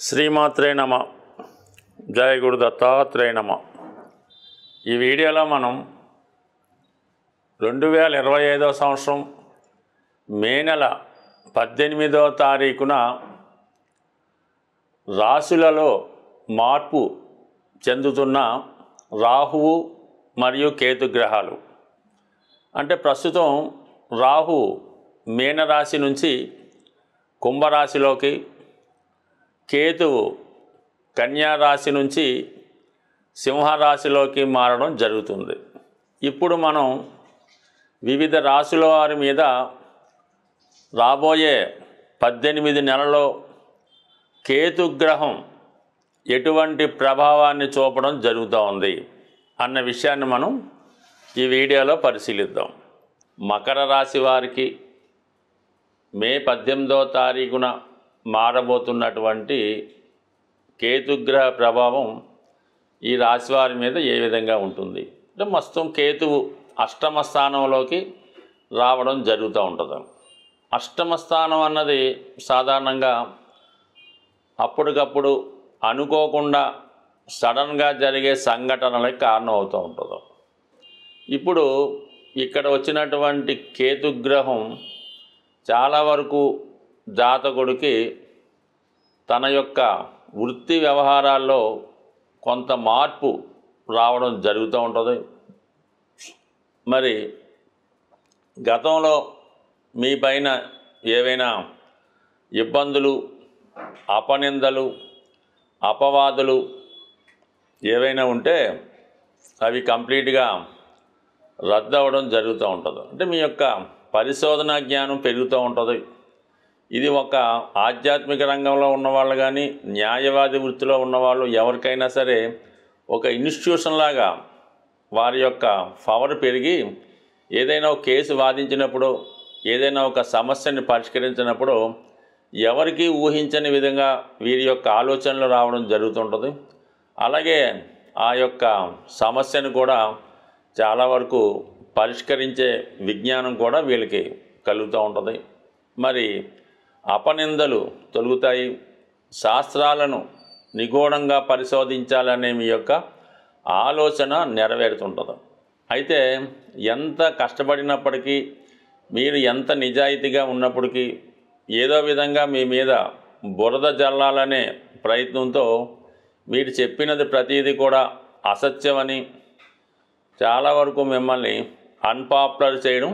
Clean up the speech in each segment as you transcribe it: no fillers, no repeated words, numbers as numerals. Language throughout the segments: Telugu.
శ్రీమాత్రే నమ. జయ గురు దత్తాత్రేయ నమ. ఈ వీడియోలో మనం 2025 సంవత్సరం మే నెల 18వ తారీఖున రాశులలో మార్పు చెందుతున్న రాహువు మరియు కేతు గ్రహాలు. అంటే ప్రస్తుతం రాహు మీనరాశి నుంచి కుంభరాశిలోకి, కేతువు కన్యారాశి నుంచి సింహరాశిలోకి మారడం జరుగుతుంది. ఇప్పుడు మనం వివిధ రాశుల వారి మీద రాబోయే 18 నెలల్లో కేతుగ్రహం ఎటువంటి ప్రభావాన్ని చూపడం జరుగుతూ ఉంది అన్న విషయాన్ని మనం ఈ వీడియోలో పరిశీలిద్దాం. మకర రాశి వారికి మే 18వ తారీఖున మారబోతున్నటువంటి కేతుగ్రహ ప్రభావం ఈ రాశి వారి మీద ఏ విధంగా ఉంటుంది అంటే మొత్తం కేతువు అష్టమ స్థానంలోకి రావడం జరుగుతూ ఉంటుంది. అష్టమ స్థానం అన్నది సాధారణంగా అప్పటికప్పుడు అనుకోకుండా సడన్గా జరిగే సంఘటనలకు కారణం అవుతూ ఉంటుంది. ఇప్పుడు ఇక్కడ వచ్చినటువంటి కేతుగ్రహం చాలా వరకు జాతకుడికి తన యొక్క వృత్తి వ్యవహారాల్లో కొంత మార్పు రావడం జరుగుతూ ఉంటుంది. మరి గతంలో మీ పైన ఏవైనా ఇబ్బందులు, అపనిందలు, అపవాదులు ఏవైనా ఉంటే అవి కంప్లీట్గా రద్దు అవ్వడం జరుగుతూ ఉంటుంది. అంటే మీ యొక్క పరిశోధనా జ్ఞానం పెరుగుతూ ఉంటుంది. ఇది ఒక ఆధ్యాత్మిక రంగంలో ఉన్నవాళ్ళు కానీ, న్యాయవాది వృత్తిలో ఉన్నవాళ్ళు ఎవరికైనా సరే ఒక ఇన్స్టిట్యూషన్ లాగా వారి యొక్క పవర్ పెరిగి ఏదైనా ఒక కేసు వాదించినప్పుడు, ఏదైనా ఒక సమస్యని పరిష్కరించినప్పుడు ఎవరికి ఊహించని విధంగా వీరి యొక్క ఆలోచనలు రావడం జరుగుతుంటుంది. అలాగే ఆ యొక్క సమస్యను కూడా చాలా వరకు పరిష్కరించే విజ్ఞానం కూడా వీళ్ళకి కలుగుతూ ఉంటుంది. మరి అపనిందలు తొలుగుతాయి. శాస్త్రాలను నిగూఢంగా పరిశోధించాలనే మీ యొక్క ఆలోచన నెరవేరుతుంటుంది. అయితే ఎంత కష్టపడినప్పటికీ, మీరు ఎంత నిజాయితీగా ఉన్నప్పటికీ ఏదో విధంగా మీ మీద బురద జల్లాలనే ప్రయత్నంతో మీరు చెప్పినది ప్రతిదీ కూడా అసత్యమని చాలా వరకు మిమ్మల్ని అన్పాపులర్ చేయడం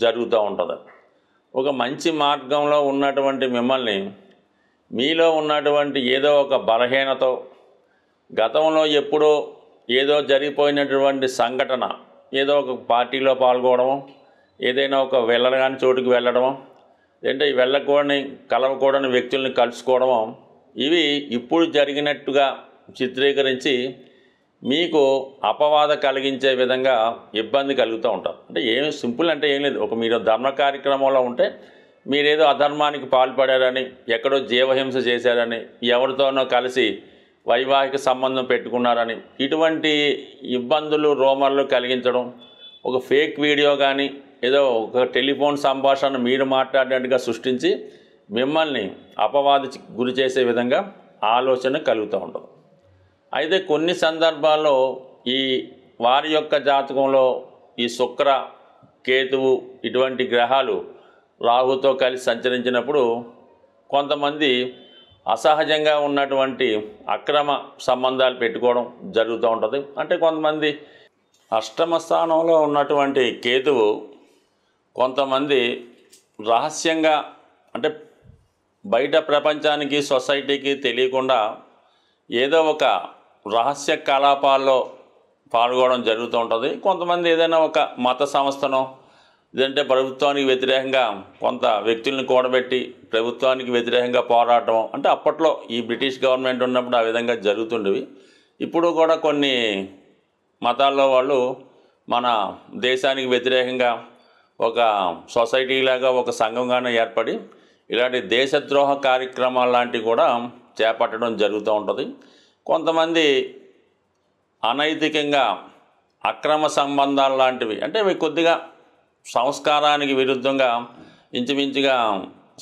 జరుగుతూ ఉంటుంది. ఒక మంచి మార్గంలో ఉన్నటువంటి మిమ్మల్ని మీలో ఉన్నటువంటి ఏదో ఒక బలహీనతో, గతంలో ఎప్పుడో ఏదో జరిగిపోయినటువంటి సంఘటన, ఏదో ఒక పార్టీలో పాల్గొనడము, ఏదైనా ఒక వెళ్ళగాని చోటుకి వెళ్ళడము, అంటే వెళ్ళకూడని కలవకూడని వ్యక్తుల్ని కలుసుకోవడము, ఇవి ఇప్పుడు జరిగినట్టుగా చిత్రీకరించి మీకు అపవాద కలిగించే విధంగా ఇబ్బంది కలుగుతూ ఉంటారు. అంటే ఏం సింపుల్ అంటే ఏం లేదు. ఒక మీరు ధర్మ కార్యక్రమంలో ఉంటే మీరేదో అధర్మానికి పాల్పడారని, ఎక్కడో జీవహింస చేశారని, ఎవరితోనో కలిసి వైవాహిక సంబంధం పెట్టుకున్నారని ఇటువంటి ఇబ్బందులు, రోమర్లు కలిగించడం, ఒక ఫేక్ వీడియో కానీ ఏదో ఒక టెలిఫోన్ సంభాషణ మీరు మాట్లాడినట్టుగా సృష్టించి మిమ్మల్ని అపవాది గురి చేసే విధంగా ఆలోచన కలుగుతూ ఉంటుంది. అయితే కొన్ని సందర్భాల్లో ఈ వారి యొక్క జాతకంలో ఈ శుక్ర, కేతువు ఇటువంటి గ్రహాలు రాహుతో కలిసి సంచరించినప్పుడు కొంతమంది అసహజంగా ఉన్నటువంటి అక్రమ సంబంధాలు పెట్టుకోవడం జరుగుతూ ఉంటుంది. అంటే కొంతమంది అష్టమ స్థానంలో ఉన్నటువంటి కేతువు కొంతమంది రహస్యంగా, అంటే బయట ప్రపంచానికి, సొసైటీకి తెలియకుండా ఏదో ఒక రహస్య కలాపాల్లో పాల్గొనడం జరుగుతూ ఉంటుంది. కొంతమంది ఏదైనా ఒక మత సంస్థనో, లేదంటే ప్రభుత్వానికి వ్యతిరేకంగా కొంత వ్యక్తుల్ని కూడబెట్టి ప్రభుత్వానికి వ్యతిరేకంగా పోరాటం, అంటే అప్పట్లో ఈ బ్రిటిష్ గవర్నమెంట్ ఉన్నప్పుడు ఆ విధంగా జరుగుతుండేవి. ఇప్పుడు కూడా కొన్ని మతాల్లో వాళ్ళు మన దేశానికి వ్యతిరేకంగా ఒక సొసైటీలాగా, ఒక సంఘంగానే ఏర్పడి ఇలాంటి దేశద్రోహ కార్యక్రమాలు లాంటివి కూడా చేపట్టడం జరుగుతూ ఉంటుంది. కొంతమంది అనైతికంగా అక్రమ సంబంధాలు లాంటివి, అంటే అవి కొద్దిగా సంస్కారానికి విరుద్ధంగా ఇంచుమించుగా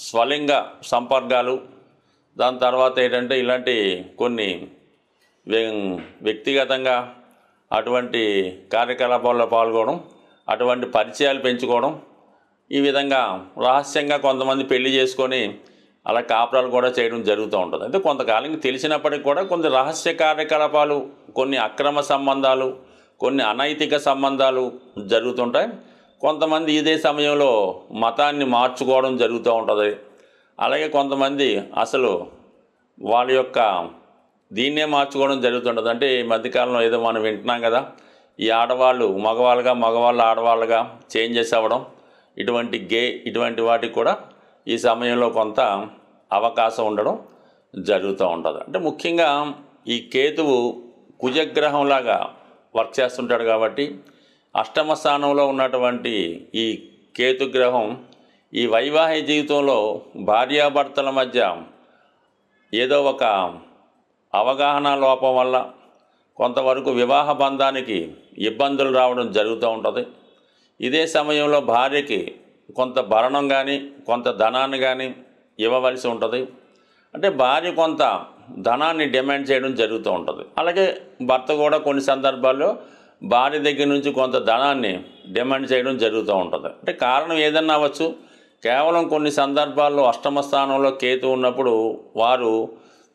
స్వలింగ సంపర్కాలు, దాని తర్వాత ఏంటంటే ఇలాంటి కొన్ని వ్యక్తిగతంగా అటువంటి కార్యకలాపాల్లో పాల్గొనడం, అటువంటి పరిచయాలు పెంచుకోవడం, ఈ విధంగా రహస్యంగా కొంతమంది పెళ్లి చేసుకొని అలా కాపురాలు కూడా చేయడం జరుగుతూ ఉంటుంది. అంటే కొంతకాలంకి తెలిసినప్పటికీ కూడా కొన్ని రహస్య కార్యకలాపాలు, కొన్ని అక్రమ సంబంధాలు, కొన్ని అనైతిక సంబంధాలు జరుగుతుంటాయి. కొంతమంది ఇదే సమయంలో మతాన్ని మార్చుకోవడం జరుగుతూ ఉంటుంది. అలాగే కొంతమంది అసలు వాళ్ళ యొక్క దీన్నే మార్చుకోవడం జరుగుతుంటుంది. అంటే ఈ మధ్యకాలంలో ఏదో మనం వింటున్నాం కదా, ఈ ఆడవాళ్ళు మగవాళ్ళుగా, మగవాళ్ళు ఆడవాళ్ళుగా చేంజెస్ అవ్వడం, ఇటువంటి వాటికి కూడా ఈ సమయంలో కొంత అవకాశం ఉండడం జరుగుతూ ఉంటుంది. అంటే ముఖ్యంగా ఈ కేతువు కుజగ్రహంలాగా వర్క్ చేస్తుంటాడు కాబట్టి అష్టమ స్థానంలో ఉన్నటువంటి ఈ కేతుగ్రహం ఈ వైవాహిక జీవితంలో భార్యాభర్తల మధ్య ఏదో ఒక అవగాహన లోపం వల్ల కొంతవరకు వివాహ బంధానికి ఇబ్బందులు రావడం జరుగుతూ ఉంటుంది. ఇదే సమయంలో భార్యకి కొంత భరణం కానీ కొంత ధనాన్ని కానీ ఇవ్వవలసి ఉంటుంది. అంటే భార్య కొంత ధనాన్ని డిమాండ్ చేయడం జరుగుతూ ఉంటుంది. అలాగే భర్త కూడా కొన్ని సందర్భాల్లో భార్య దగ్గర నుంచి కొంత ధనాన్ని డిమాండ్ చేయడం జరుగుతూ ఉంటుంది. అంటే కారణం ఏదన్నా అవ్వచ్చు. కేవలం కొన్ని సందర్భాల్లో అష్టమ స్థానంలో కేతు ఉన్నప్పుడు వారు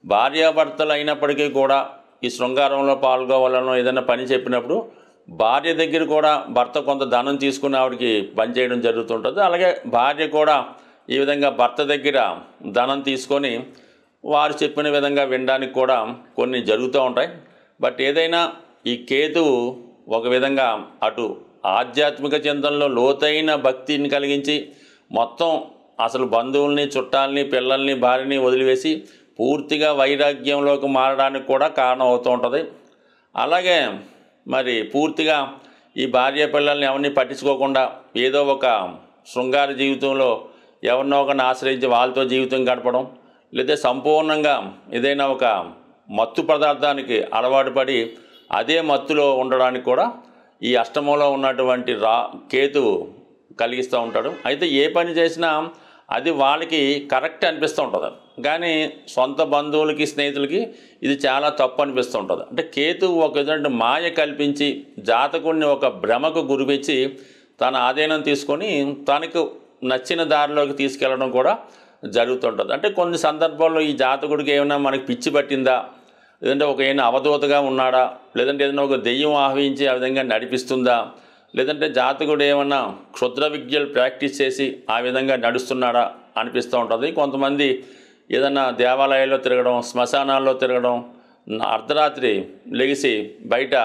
భార్యాభర్తలు అయినప్పటికీ కూడా ఈ శృంగారంలో పాల్గొవాలనో ఏదైనా పని చెప్పినప్పుడు భార్య దగ్గర కూడా భర్త కొంత ధనం తీసుకుని ఆవిడకి పనిచేయడం జరుగుతుంటుంది. అలాగే భార్య కూడా ఈ విధంగా భర్త దగ్గర ధనం తీసుకొని వారు చెప్పిన విధంగా వినడానికి కూడా కొన్ని జరుగుతూ ఉంటాయి. బట్ ఏదైనా ఈ కేతువు ఒక విధంగా అటు ఆధ్యాత్మిక చింతనలో లోతైన భక్తిని కలిగించి మొత్తం అసలు బంధువుల్ని, చుట్టాలని, పిల్లల్ని, భార్యని వదిలివేసి పూర్తిగా వైరాగ్యంలోకి మారడానికి కూడా కారణం అవుతూ ఉంటుంది. అలాగే మరి పూర్తిగా ఈ భార్య పిల్లల్ని ఎవరిని పట్టించుకోకుండా ఏదో ఒక శృంగార జీవితంలో ఎవరినో ఒకరిని ఆశ్రయించి వాళ్ళతో జీవితం గడపడం, లేదా సంపూర్ణంగా ఏదైనా ఒక మత్తు పదార్థానికి అలవాటు పడి అదే మత్తులో ఉండడానికి కూడా ఈ అష్టమంలో ఉన్నటువంటి కేతువు కలిగిస్తూ ఉంటాడు. అయితే ఏ పని చేసినా అది వాళ్ళకి కరెక్ట్ అనిపిస్తూ ఉంటుంది, కానీ సొంత బంధువులకి, స్నేహితులకి ఇది చాలా తప్పు అనిపిస్తూ ఉంటుంది. అంటే కేతువు ఒక విధంగా మాయ కల్పించి జాతకుడిని ఒక భ్రమకు గురిపించి తన ఆధీనం తీసుకొని తనకు నచ్చిన దారిలోకి తీసుకెళ్ళడం కూడా జరుగుతుంటుంది. అంటే కొన్ని సందర్భాల్లో ఈ జాతకుడికి ఏమైనా మనకి పిచ్చి పట్టిందా, లేదంటే ఒక ఏమైనా అవధూతగా ఉన్నాడా, లేదంటే ఏదైనా ఒక దెయ్యం ఆహ్వానించి ఆ విధంగా నడిపిస్తుందా, లేదంటే జాతకుడు ఏమన్నా క్షుద్ర విద్యలు ప్రాక్టీస్ చేసి ఆ విధంగా నడుస్తున్నాడా అనిపిస్తూ ఉంటుంది. కొంతమంది ఏదన్నా దేవాలయాల్లో తిరగడం, శ్మశానాల్లో తిరగడం, అర్ధరాత్రి లెగిసి బయట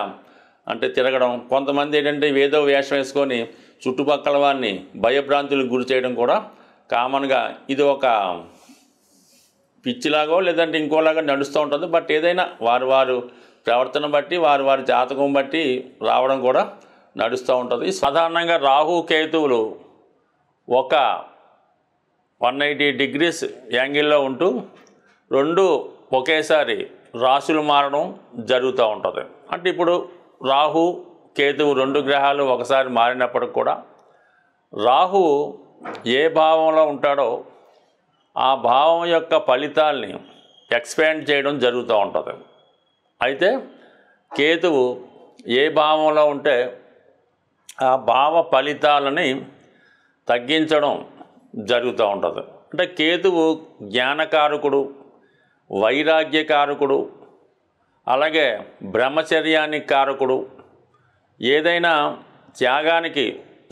అంటే తిరగడం, కొంతమంది ఏంటంటే ఏదో వేషం వేసుకొని చుట్టుపక్కల వారిని భయభ్రాంతులకు గురి చేయడం కూడా కామన్గా ఇది ఒక పిచ్చిలాగో లేదంటే ఇంకోలాగా నడుస్తూ ఉంటుంది. బట్ ఏదైనా వారు ప్రవర్తన బట్టి వారి జాతకం బట్టి రావడం కూడా నడుస్తూ ఉంటుంది. సాధారణంగా రాహు కేతువులు ఒక 180 degrees యాంగిల్లో ఉంటూ రెండు ఒకేసారి రాశులు మారడం జరుగుతూ ఉంటుంది. అంటే ఇప్పుడు రాహు కేతువు రెండు గ్రహాలు ఒకసారి మారినప్పటికి కూడా రాహు ఏ భావంలో ఉంటాడో ఆ భావం యొక్క ఫలితాల్ని ఎక్స్పాండ్ చేయడం జరుగుతూ ఉంటుంది. అయితే కేతువు ఏ భావంలో ఉంటే ఆ భావ ఫలితాలని తగ్గించడం జరుగుతూ ఉంటుంది. అంటే కేతువు జ్ఞానకారకుడు, వైరాగ్యకారకుడు, అలాగే బ్రహ్మచర్యానికి కారకుడు, ఏదైనా త్యాగానికి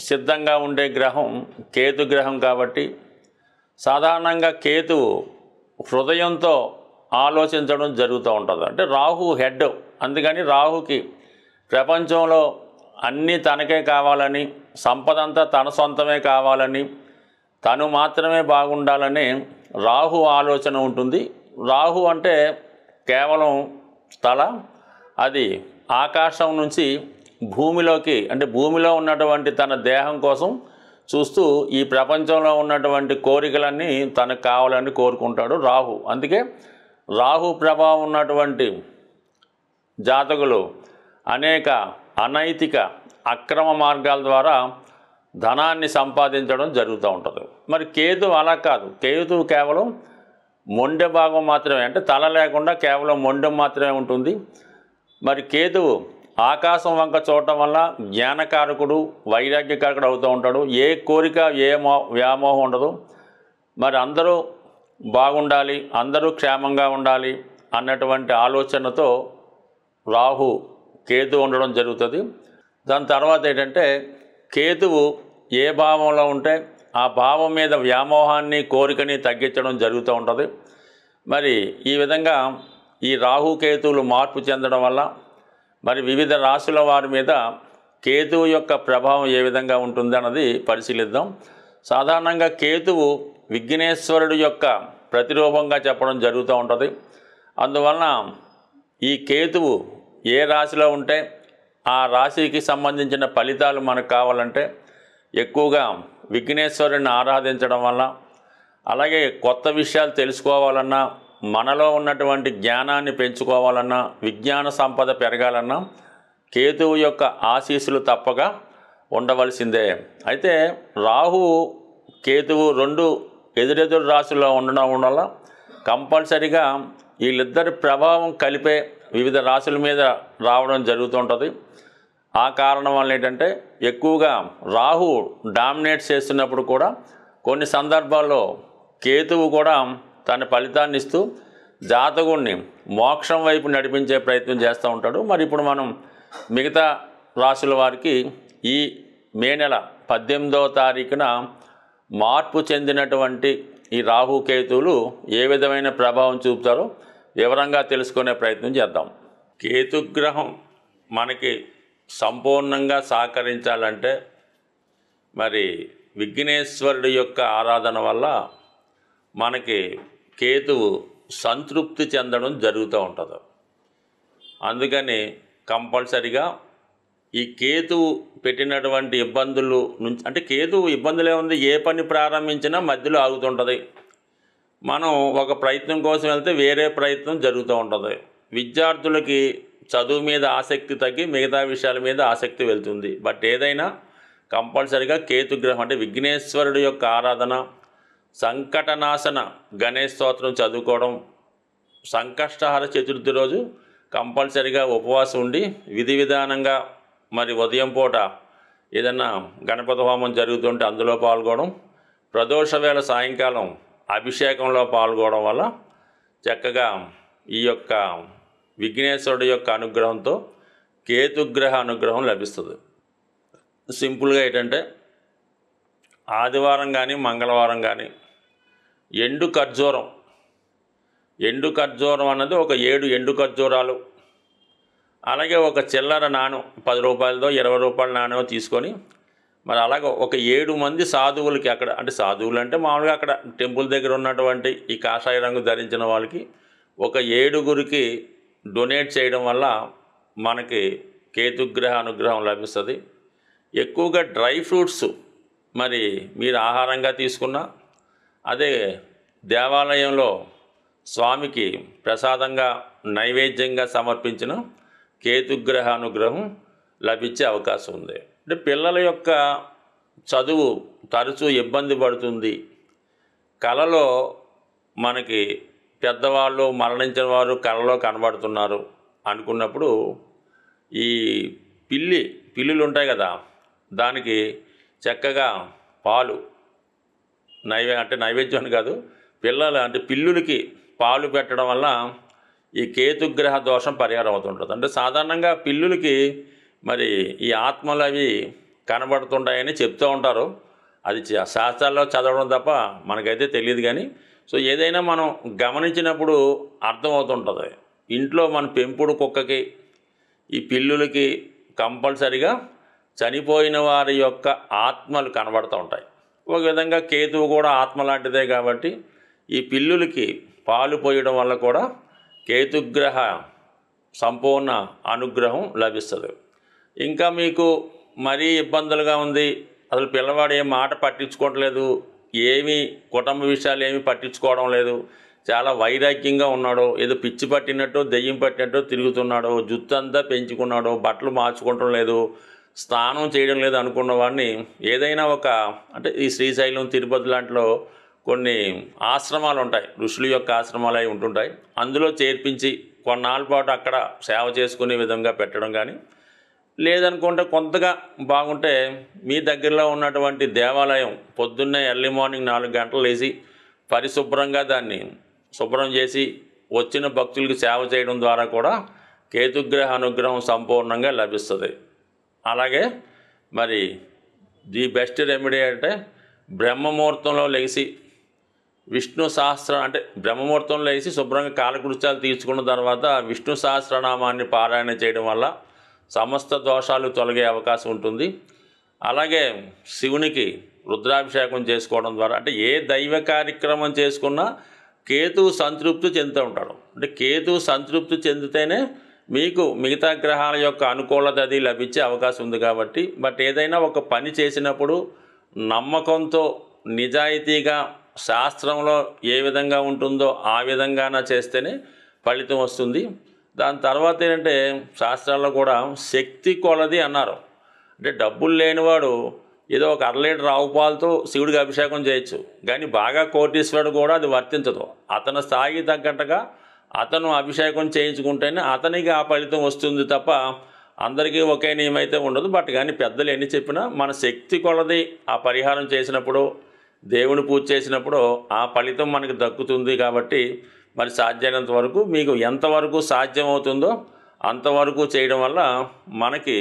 సిద్ధంగా ఉండే గ్రహం కేతు గ్రహం కాబట్టి సాధారణంగా కేతువు హృదయంతో ఆలోచించడం జరుగుతూ ఉంటుంది. అంటే రాహు హెడ్, అందుకని రాహుకి ప్రపంచంలో అన్నీ తనకే కావాలని, సంపద అంతా తన సొంతమే కావాలని, తను మాత్రమే బాగుండాలని రాహు ఆలోచన ఉంటుంది. రాహు అంటే కేవలం తల, అది ఆకాశం నుంచి భూమిలోకి, అంటే భూమిలో ఉన్నటువంటి తన దేహం కోసం చూస్తూ ఈ ప్రపంచంలో ఉన్నటువంటి కోరికలన్నీ తనకు కావాలని కోరుకుంటాడు రాహు. అందుకే రాహు ప్రభావం ఉన్నటువంటి జాతకులు అనేక అనైతిక అక్రమ మార్గాల ద్వారా ధనాన్ని సంపాదించడం జరుగుతూ ఉంటుంది. మరి కేతు అలా కాదు. కేతు కేవలం మొండె భాగం మాత్రమే, అంటే తల లేకుండా కేవలం మొండెం మాత్రమే ఉంటుంది. మరి కేతువు ఆకాశం వంక చూడటం వల్ల జ్ఞానకారకుడు, వైరాగ్యకారకుడు అవుతూ ఉంటాడు. ఏ కోరిక, ఏ వ్యామోహం ఉండదు. మరి అందరూ బాగుండాలి, అందరూ క్షేమంగా ఉండాలి అన్నటువంటి ఆలోచనతో రాహు కేతువు ఉండడం జరుగుతుంది. దాని తర్వాత ఏంటంటే కేతువు ఏ భావంలో ఉంటే ఆ భావం మీద వ్యామోహాన్ని, కోరికని తగ్గించడం జరుగుతూ ఉంటుంది. మరి ఈ విధంగా ఈ రాహు కేతువులు మార్పు చెందడం వల్ల మరి వివిధ రాశుల వారి మీద కేతువు యొక్క ప్రభావం ఏ విధంగా ఉంటుంది అన్నది పరిశీలిద్దాం. సాధారణంగా కేతువు విఘ్నేశ్వరుడు యొక్క ప్రతిరూపంగా చెప్పడం జరుగుతూ ఉంటుంది. అందువలన ఈ కేతువు ఏ రాశిలో ఉంటే ఆ రాశికి సంబంధించిన ఫలితాలు మనకు కావాలంటే ఎక్కువగా విఘ్నేశ్వరుని ఆరాధించడం వల్ల, అలాగే కొత్త విషయాలు తెలుసుకోవాలన్నా, మనలో ఉన్నటువంటి జ్ఞానాన్ని పెంచుకోవాలన్నా, విజ్ఞాన సంపద పెరగాలన్నా కేతువు యొక్క ఆశీస్సులు తప్పక ఉండవలసిందే. అయితే రాహు కేతువు రెండు ఎదురెదురు రాశుల్లో ఉండడం వల్ల కంపల్సరిగా వీళ్ళిద్దరి ప్రభావం కలిపే వివిధ రాశుల మీద రావడం జరుగుతుంటుంది. ఆ కారణం వల్ల ఏంటంటే ఎక్కువగా రాహు డామినేట్ చేస్తున్నప్పుడు కూడా కొన్ని సందర్భాల్లో కేతువు కూడా తన ఫలితాన్ని ఇస్తూ జాతకుడిని మోక్షం వైపు నడిపించే ప్రయత్నం చేస్తూ ఉంటాడు. మరి ఇప్పుడు మనం మిగతా రాశుల వారికి ఈ మే నెల 18వ తారీఖున మార్పు చెందినటువంటి ఈ రాహు కేతువులు ఏ విధమైన ప్రభావం చూపుతారో వివరంగా తెలుసుకునే ప్రయత్నం చేద్దాం. కేతుగ్రహం మనకి సంపూర్ణంగా సహకరించాలంటే మరి విఘ్నేశ్వరుడి యొక్క ఆరాధన వల్ల మనకి కేతువు సంతృప్తి చెందడం జరుగుతూ ఉంటుంది. అందుకని కంపల్సరిగా ఈ కేతువు పెట్టినటువంటి ఇబ్బందులు నుంచి, అంటే కేతువు ఇబ్బందులే ఉంది, ఏ పని ప్రారంభించినా మధ్యలో ఆగుతుంటుంది. మనం ఒక ప్రయత్నం కోసం వెళ్తే వేరే ప్రయత్నం జరుగుతూ ఉంటుంది. విద్యార్థులకి చదువు మీద ఆసక్తి తగ్గి మిగతా విషయాల మీద ఆసక్తి వెళ్తుంది. బట్ ఏదైనా కంపల్సరిగా కేతుగ్రహం అంటే విఘ్నేశ్వరుడు యొక్క ఆరాధన, సంకటనాశన గణేష్ స్తోత్రం చదువుకోవడం, సంకష్టహర చతుర్థి రోజు కంపల్సరిగా ఉపవాసం ఉండి విధి విధానంగా మరి ఉదయం పూట ఏదన్నా గణపతి హోమం జరుగుతుంటే అందులో పాల్గొనడం, ప్రదోష వేళ సాయంకాలం అభిషేకంలో పాల్గొనడం వల్ల చక్కగా ఈ యొక్క విఘ్నేశ్వరుడు యొక్క అనుగ్రహంతో కేతుగ్రహ అనుగ్రహం లభిస్తుంది. సింపుల్గా ఏంటంటే ఆదివారం కానీ మంగళవారం కానీ ఎండు ఖర్జూరం అన్నది ఒక 7 ఎండు ఖర్జూరాలు, అలాగే ఒక చిల్లర నాణం 10 రూపాయలదో 20 రూపాయల నాణ్యం తీసుకొని మరి అలాగే ఒక 7 మంది సాధువులకి, అక్కడ అంటే సాధువులు అంటే మామూలుగా అక్కడ టెంపుల్ దగ్గర ఉన్నటువంటి ఈ కాషాయ రంగు ధరించిన వాళ్ళకి ఒక 7గురికి డొనేట్ చేయడం వల్ల మనకి కేతుగ్రహ అనుగ్రహం లభిస్తుంది. ఎక్కువగా డ్రై ఫ్రూట్స్ మరి మీరు ఆహారంగా తీసుకున్న, అదే దేవాలయంలో స్వామికి ప్రసాదంగా నైవేద్యంగా సమర్పించిన కేతుగ్రహ అనుగ్రహం లభించే అవకాశం ఉంది. అంటే పిల్లల యొక్క చదువు తరచూ ఇబ్బంది పడుతుంది, కలలో మనకి పెద్దవాళ్ళు మరణించిన వారు కలలో కనబడుతున్నారు అనుకున్నప్పుడు ఈ పిల్లులు ఉంటాయి కదా, దానికి చక్కగా పాలు నైవేద్యం అని కాదు, పిల్లులకి పాలు పెట్టడం వల్ల ఈ కేతుగ్రహ దోషం పరిహారం అవుతుంటుంది. అంటే సాధారణంగా పిల్లులకి మరి ఈ ఆత్మలు అవి కనబడుతుంటాయని చెప్తూ ఉంటారు. అది శాస్త్రాల్లో చదవడం తప్ప మనకైతే తెలియదు. కానీ సో ఏదైనా మనం గమనించినప్పుడు అర్థమవుతుంటుంది. ఇంట్లో మన పెంపుడు కుక్కకి ఈ పిల్లులకి కంపల్సరిగా చనిపోయిన వారి యొక్క ఆత్మలు కనబడుతూ ఉంటాయి. ఒక విధంగా కేతువు కూడా ఆత్మ లాంటిదే కాబట్టి ఈ పిల్లులకి పాలు పోయడం వల్ల కూడా కేతుగ్రహ సంపూర్ణ అనుగ్రహం లభిస్తుంది. ఇంకా మీకు మరీ ఇబ్బందులుగా ఉంది, అసలు పిల్లవాడు ఏం మాట పట్టించుకోవట్లేదు, ఏమీ కుటుంబ విషయాలు ఏమీ పట్టించుకోవడం లేదు, చాలా వైరాగ్యంగా ఉన్నాడు, ఏదో పిచ్చి పట్టినట్టు దెయ్యం పట్టినట్టు తిరుగుతున్నాడు, జుత్తు అంతా పెంచుకున్నాడు, బట్టలు మార్చుకోవటం లేదు, స్నానం చేయడం లేదు అనుకున్న వాడిని ఏదైనా ఒక అంటే ఈ శ్రీశైలం తిరుపతి లాంటిలో కొన్ని ఆశ్రమాలు ఉంటాయి, ఋషుల యొక్క ఆశ్రమాలు అవి ఉంటుంటాయి. అందులో చేర్పించి కొన్నాళ్ళ పాటు అక్కడ సేవ చేసుకునే విధంగా పెట్టడం కానీ, లేదనుకుంటే కొంతగా బాగుంటే మీ దగ్గరలో ఉన్నటువంటి దేవాలయం పొద్దున్నే ఎర్లీ మార్నింగ్ 4 గంటలు లేచి పరిశుభ్రంగా దాన్ని శుభ్రం చేసి వచ్చిన భక్తులకు సేవ చేయడం ద్వారా కూడా కేతుగ్రహ అనుగ్రహం సంపూర్ణంగా లభిస్తుంది. అలాగే మరి ది బెస్ట్ రెమెడీ అంటే బ్రహ్మముహూర్తంలో లేచి విష్ణు సహస్ర అంటే బ్రహ్మముహూర్తంలో లేచి శుభ్రంగా కాలకృత్యాలు తీర్చుకున్న తర్వాత విష్ణు సహస్రనామాన్ని పారాయణ చేయడం వల్ల సమస్త దోషాలు తొలగే అవకాశం ఉంటుంది. అలాగే శివునికి రుద్రాభిషేకం చేసుకోవడం ద్వారా, అంటే ఏ దైవ కార్యక్రమం చేసుకున్నా కేతువు సంతృప్తి చెందుతూ ఉంటాడు. అంటే కేతువు సంతృప్తి చెందితేనే మీకు మిగతా గ్రహాల యొక్క అనుకూలత అది లభించే అవకాశం ఉంది. కాబట్టి బట్ ఏదైనా ఒక పని చేసినప్పుడు నమ్మకంతో నిజాయితీగా శాస్త్రంలో ఏ విధంగా ఉంటుందో ఆ విధంగానే చేస్తేనే ఫలితం వస్తుంది. దాని తర్వాత ఏంటంటే శాస్త్రాల్లో కూడా శక్తి కొలది అన్నారు. అంటే డబ్బులు లేనివాడు ఏదో ఒక 1/2 లీటర్ ఆవు పాలతో శివుడికి అభిషేకం చేయొచ్చు, కానీ బాగా కోటీశ్వరుడు కూడా అది వర్తించదు. అతని స్థాయికి తగ్గట్టుగా అతను అభిషేకం చేయించుకుంటేనే అతనికి ఆ ఫలితం వస్తుంది తప్ప అందరికీ ఒకే నియమం అయితే ఉండదు. బట్ కానీ పెద్దలు ఎన్ని చెప్పినా మన శక్తి కొలది ఆ పరిహారం చేసినప్పుడు, దేవుని పూజ చేసినప్పుడు ఆ ఫలితం మనకు దక్కుతుంది. కాబట్టి మరి సాధ్యమైనంత వరకు మీకు ఎంతవరకు సాధ్యమవుతుందో అంతవరకు చేయడం వల్ల మనకి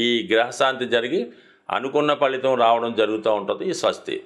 ఈ గ్రహశాంతి జరిగి అనుకున్న ఫలితం రావడం జరుగుతూ ఉంటుంది. స్వస్తి.